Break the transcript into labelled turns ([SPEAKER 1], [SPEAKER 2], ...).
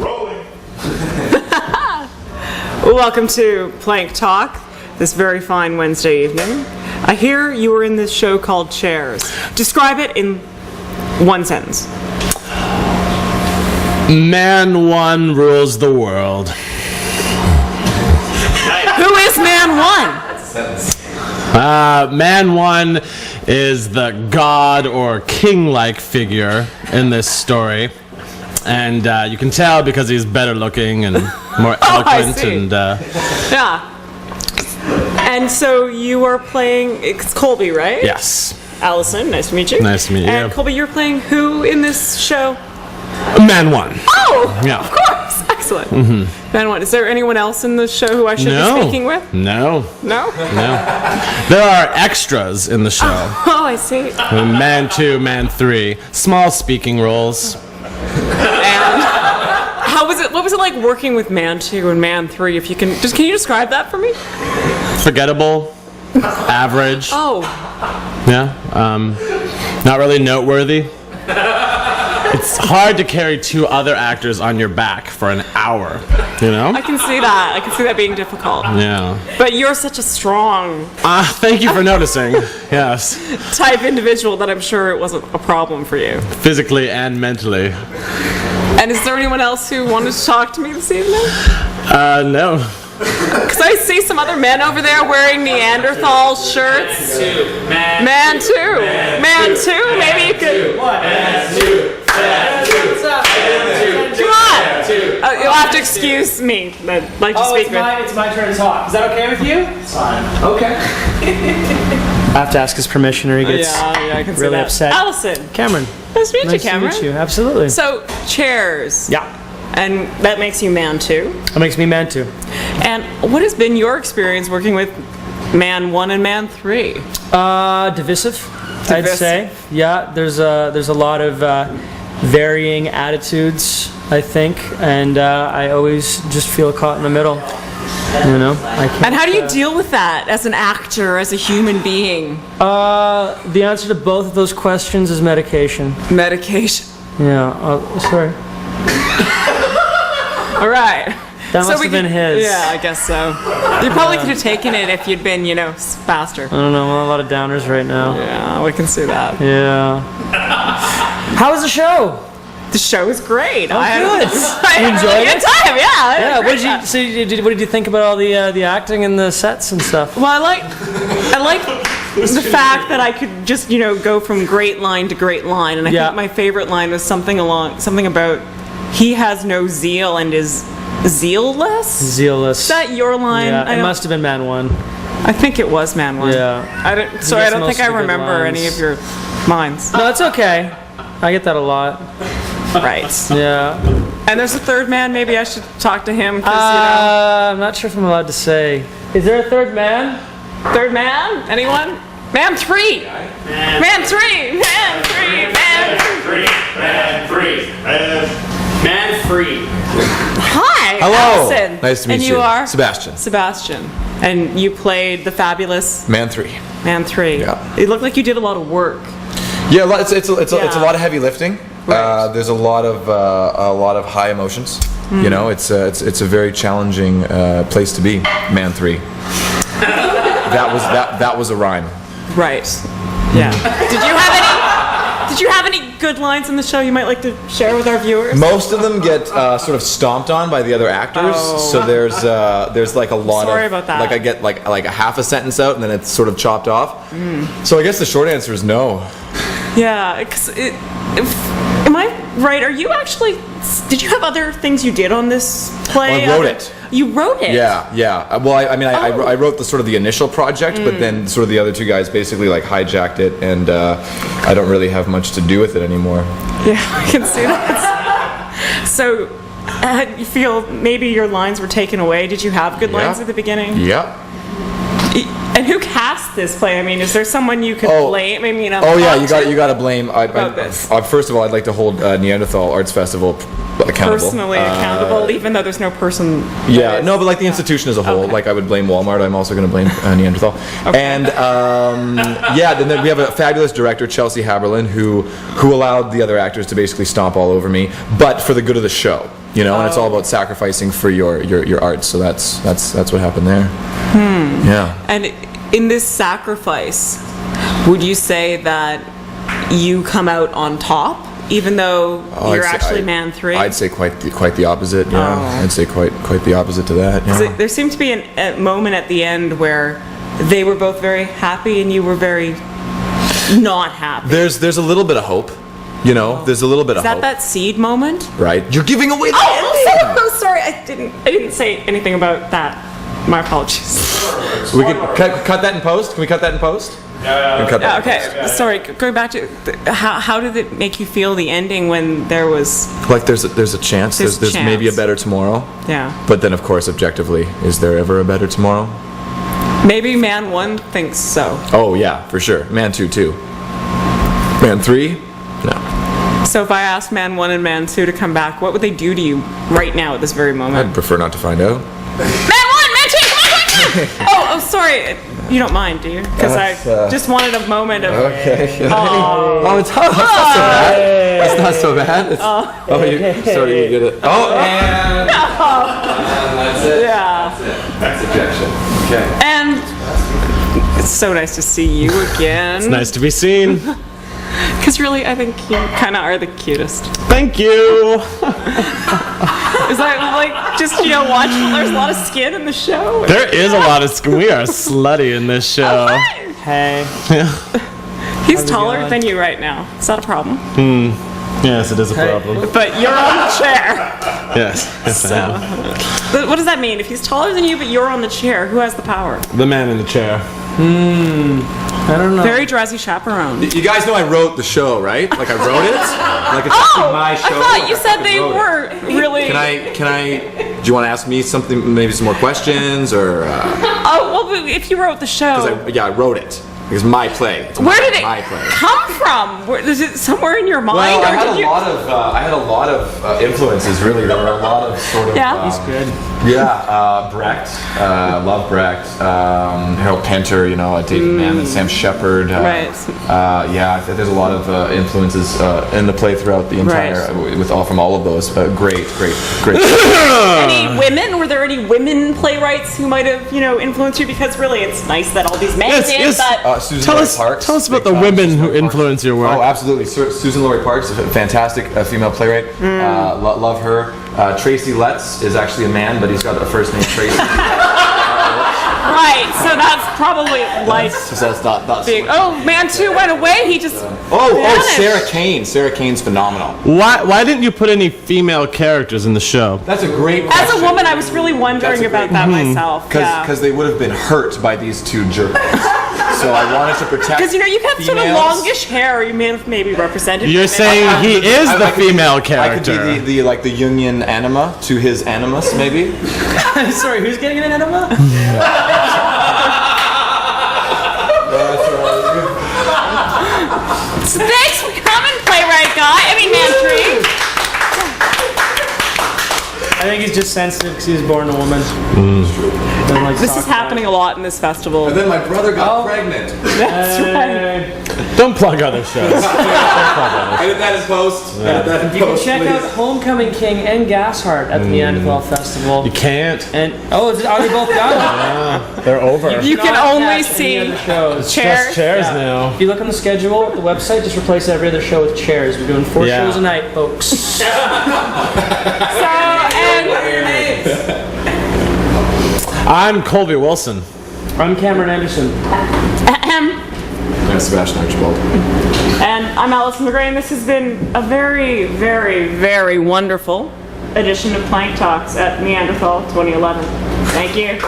[SPEAKER 1] Rolling.
[SPEAKER 2] Welcome to Plank Talk, this very fine Wednesday evening. I hear you were in this show called Chairs. Describe it in one sentence.
[SPEAKER 3] Man one rules the world.
[SPEAKER 2] Who is Man One?
[SPEAKER 3] Man one is the god or king-like figure in this story. And you can tell because he's better looking and more eloquent. And
[SPEAKER 2] yeah. And so you are playing, it's Colby, right?
[SPEAKER 3] Yes.
[SPEAKER 2] Allison, nice to meet you.
[SPEAKER 3] Nice to meet you.
[SPEAKER 2] And Colby, you're playing who in this show?
[SPEAKER 3] Man one.
[SPEAKER 2] Oh,
[SPEAKER 3] yeah.
[SPEAKER 2] Of course. Excellent. Mm-hmm. Man one. Is there anyone else in the show who I should be speaking with?
[SPEAKER 3] No.
[SPEAKER 2] No?
[SPEAKER 3] No. There are extras in the show.
[SPEAKER 2] Oh, I see.
[SPEAKER 3] Man 2, Man 3. Small speaking roles.
[SPEAKER 2] And how was it? What was it like working with Man 2 and Man 3? If you can you describe that for me?
[SPEAKER 3] Forgettable. Average.
[SPEAKER 2] Oh.
[SPEAKER 3] Yeah. Not really noteworthy. It's hard to carry two other actors on your back for an hour, you know?
[SPEAKER 2] I can see that. I can see that being difficult.
[SPEAKER 3] Yeah.
[SPEAKER 2] But you're such a strong...
[SPEAKER 3] Thank you for noticing. Yes.
[SPEAKER 2] ...type individual that I'm sure it wasn't a problem for you.
[SPEAKER 3] Physically and mentally.
[SPEAKER 2] And is there anyone else who wanted to talk to me this evening?
[SPEAKER 3] No.
[SPEAKER 2] Because I see some other men over there wearing Neanderthal shirts. Man 2. Man 2. Maybe you could...
[SPEAKER 4] Man 2.
[SPEAKER 2] Come on! You'll have to excuse me. I'd like to speak with.
[SPEAKER 4] It's my turn to talk. Is that okay with you?
[SPEAKER 1] It's fine.
[SPEAKER 4] Okay. I have to ask his permission or he gets
[SPEAKER 2] I can see
[SPEAKER 4] really
[SPEAKER 2] that.
[SPEAKER 4] upset.
[SPEAKER 2] Allison.
[SPEAKER 4] Cameron.
[SPEAKER 2] Nice to meet you,
[SPEAKER 4] Nice
[SPEAKER 2] Cameron.
[SPEAKER 4] to meet you. Absolutely.
[SPEAKER 2] So, Chairs.
[SPEAKER 4] Yeah.
[SPEAKER 2] And that makes you Man 2.
[SPEAKER 4] That makes me Man 2.
[SPEAKER 2] And what has been your experience working with Man 1 and Man 3?
[SPEAKER 4] Divisive, I'd say. Yeah, there's a lot of varying attitudes, I think, and I always just feel caught in the middle. You know, I can't.
[SPEAKER 2] And how do you deal with that as an actor, as a human being?
[SPEAKER 4] The answer to both of those questions is medication.
[SPEAKER 2] Medication.
[SPEAKER 4] Yeah. Sorry.
[SPEAKER 2] All right.
[SPEAKER 4] That must have been his.
[SPEAKER 2] Yeah, I guess so. You probably could have taken it if you'd been, faster.
[SPEAKER 4] I don't know. I'm on a lot of downers right now.
[SPEAKER 2] Yeah, we can see that.
[SPEAKER 4] Yeah. How was the show?
[SPEAKER 2] The show was great.
[SPEAKER 4] Oh, good.
[SPEAKER 2] You
[SPEAKER 4] enjoyed
[SPEAKER 2] it?
[SPEAKER 4] it?
[SPEAKER 2] Time, yeah.
[SPEAKER 4] Yeah. What did you think about all the acting and the sets and stuff?
[SPEAKER 2] Well, I like the fact that I could just go from great line to great line, and I think my favorite line was something about he has no zeal and is zealless.
[SPEAKER 4] Zealous.
[SPEAKER 2] Is that your line?
[SPEAKER 4] Yeah, it must have been Man 1.
[SPEAKER 2] I think it was Man 1.
[SPEAKER 4] Yeah.
[SPEAKER 2] I don't think I remember any of your lines.
[SPEAKER 4] No, it's okay. I get that a lot.
[SPEAKER 2] Right.
[SPEAKER 4] Yeah.
[SPEAKER 2] And there's a third man. Maybe I should talk to him.
[SPEAKER 4] I'm not sure if I'm allowed to say. Is there a third man?
[SPEAKER 2] Third man? Anyone? Man 3. Man 3. Man 3. Man 3.
[SPEAKER 1] Man 3.
[SPEAKER 5] Man free.
[SPEAKER 2] Hi.
[SPEAKER 6] Hello.
[SPEAKER 2] Allison.
[SPEAKER 6] Nice to meet you.
[SPEAKER 2] And you are?
[SPEAKER 6] Sebastian.
[SPEAKER 2] Sebastian. And you played the fabulous
[SPEAKER 6] Man 3.
[SPEAKER 2] Man 3.
[SPEAKER 6] Yeah.
[SPEAKER 2] It looked like you did a lot of work.
[SPEAKER 6] Yeah, it's a lot of heavy lifting.
[SPEAKER 2] Right.
[SPEAKER 6] There's a lot of high emotions. You know, it's a very challenging place to be. Man 3. That was a rhyme.
[SPEAKER 2] Right. Yeah. Did you have any good lines in the show you might like to share with our viewers?
[SPEAKER 6] Most of them get sort of stomped on by the other actors.
[SPEAKER 2] Oh.
[SPEAKER 6] So there's like a lot
[SPEAKER 2] Sorry
[SPEAKER 6] of
[SPEAKER 2] about that.
[SPEAKER 6] like I get like a half a sentence out and then it's sort of chopped off. So I guess the short answer is no.
[SPEAKER 2] Yeah, am I right? Are you actually? Did you have other things you did on this play?
[SPEAKER 6] Well, I wrote it.
[SPEAKER 2] You wrote it?
[SPEAKER 6] Yeah. Well, I wrote the sort of the initial project, but then sort of the other two guys basically like hijacked it, and I don't really have much to do with it anymore.
[SPEAKER 2] Yeah, I can see that. So, you feel maybe your lines were taken away? Did you have good lines at the beginning?
[SPEAKER 6] Yeah.
[SPEAKER 2] And who cast this play? I mean, is there someone you could blame? I mean,
[SPEAKER 6] Oh yeah, you got to blame.
[SPEAKER 2] this.
[SPEAKER 6] First of all, I'd like to hold Neanderthal Arts Festival accountable.
[SPEAKER 2] Personally accountable, even though there's no person.
[SPEAKER 6] Yeah, no, but like the institution as a whole, like I would blame Walmart. I'm also going to blame Neanderthal. And then we have a fabulous director, Chelsea Haberlin, who allowed the other actors to basically stomp all over me, but for the good of the show. And it's all about sacrificing for your art. So that's what happened there. Yeah.
[SPEAKER 2] And in this sacrifice, would you say that you come out on top, even though you're actually man 3?
[SPEAKER 6] I'd say quite the opposite. Yeah, I'd say quite the opposite to that. Yeah.
[SPEAKER 2] There seemed to be a moment at the end where they were both very happy and you were very not happy.
[SPEAKER 6] There's a little bit of hope. There's a little bit of hope.
[SPEAKER 2] Is that seed moment?
[SPEAKER 6] Right. You're giving away the
[SPEAKER 2] I'm so sorry. I didn't say anything about that. My apologies.
[SPEAKER 6] We can cut that in post. Can we cut that in post?
[SPEAKER 2] Yeah. Okay. Sorry. Going back to how did it make you feel, the ending, when there was
[SPEAKER 6] like there's a chance. There's maybe a better tomorrow.
[SPEAKER 2] Yeah.
[SPEAKER 6] But then of course objectively, is there ever a better tomorrow?
[SPEAKER 2] Maybe man 1 thinks so.
[SPEAKER 6] Oh yeah, for sure. Man 2 too. Man 3? No.
[SPEAKER 2] So if I asked man 1 and man 2 to come back, what would they do to you right now at this very moment?
[SPEAKER 6] I'd prefer not to find out.
[SPEAKER 2] Man 1, man 2, come on! Oh, sorry. You don't mind, do you? Because I just wanted a moment of.
[SPEAKER 6] Okay.
[SPEAKER 2] Oh,
[SPEAKER 6] it's not so bad. It's not so bad. You starting to get it. And that's it.
[SPEAKER 2] Yeah.
[SPEAKER 6] That's objection. Okay.
[SPEAKER 2] And it's so nice to see you again.
[SPEAKER 3] It's nice to be seen.
[SPEAKER 2] Because really, I think you kind of are the cutest.
[SPEAKER 3] Thank you.
[SPEAKER 2] Is that like just watch? There's a lot of skin in the show.
[SPEAKER 3] There is a lot of skin. We are slutty in this show.
[SPEAKER 4] Hey.
[SPEAKER 2] He's taller than you right now. Is that a problem?
[SPEAKER 3] Yes, it is a problem.
[SPEAKER 2] But you're on the chair.
[SPEAKER 3] Yes, I am.
[SPEAKER 2] But what does that mean? If he's taller than you, but you're on the chair, who has the power?
[SPEAKER 3] The man in the chair.
[SPEAKER 4] I don't know.
[SPEAKER 2] Very drowsy chaperone.
[SPEAKER 6] You guys know I wrote the show, right? Like I wrote it. Like it's actually my show.
[SPEAKER 2] I thought you said they were really.
[SPEAKER 6] Can I? Do you want to ask me something? Maybe some more questions, or?
[SPEAKER 2] Oh well, if you wrote the show.
[SPEAKER 6] I wrote it. It's my play.
[SPEAKER 2] Where did it
[SPEAKER 6] my play.
[SPEAKER 2] come from? Is it somewhere in your mind?
[SPEAKER 6] Well,
[SPEAKER 2] or
[SPEAKER 6] I had a lot of influences. Really, there were a lot of sort of.
[SPEAKER 2] Yeah.
[SPEAKER 4] He's good.
[SPEAKER 6] Yeah, Brecht, love Brecht, Harold Pinter, David Mamet, Sam Shepard.
[SPEAKER 2] Right.
[SPEAKER 6] There's a lot of influences in the play throughout the entire, from all of those. Great.
[SPEAKER 2] Any women? Were there any women playwrights who might have, influenced you? Because really, it's nice that all these men did, but
[SPEAKER 6] Susan Laurie Parks.
[SPEAKER 3] Tell us about the women who influence your work.
[SPEAKER 6] Oh, absolutely. Susan Laurie Parks, a fantastic female playwright. Love her. Tracy Letts is actually a man, but he's got a first name Tracy.
[SPEAKER 2] Right, so that's probably like.
[SPEAKER 6] That's not
[SPEAKER 2] big. Oh, man 2 went away. He just.
[SPEAKER 6] Oh, Sarah Kane. Sarah Kane's phenomenal.
[SPEAKER 3] Why didn't you put any female characters in the show?
[SPEAKER 6] That's a great question.
[SPEAKER 2] As a woman, I was really wondering about that myself.
[SPEAKER 6] Because they would have been hurt by these two jerks. So I wanted to protect.
[SPEAKER 2] Because you have sort of longish hair, you may have maybe represented.
[SPEAKER 3] You're saying he is the female character.
[SPEAKER 6] I could be the Jungian anima to his animus, maybe.
[SPEAKER 4] Sorry, who's getting an enema?
[SPEAKER 2] Thanks for coming, playwright guy. Man 3.
[SPEAKER 4] I think he's just sensitive because he was born a woman.
[SPEAKER 2] This is happening a lot in this festival.
[SPEAKER 6] And then my brother got pregnant.
[SPEAKER 2] That's right.
[SPEAKER 3] Don't plug other shows.
[SPEAKER 6] Edit that in post.
[SPEAKER 4] You can check out Homecoming King and Gasheart at the Neanderthal Festival.
[SPEAKER 3] You can't.
[SPEAKER 4] And are they both done?
[SPEAKER 3] Yeah, they're over.
[SPEAKER 2] You can only see
[SPEAKER 3] It's
[SPEAKER 2] chairs.
[SPEAKER 3] just chairs now.
[SPEAKER 4] If you look on the schedule at the website, just replace every other show with chairs. We're doing 4 shows a night, folks.
[SPEAKER 3] I'm Colby Wilson.
[SPEAKER 4] I'm Cameron Anderson.
[SPEAKER 6] And Sebastian Archibald.
[SPEAKER 2] And I'm Alison McGray, and this has been a very, very, very wonderful edition of Plank Talks at Neanderthal 2011. Thank you.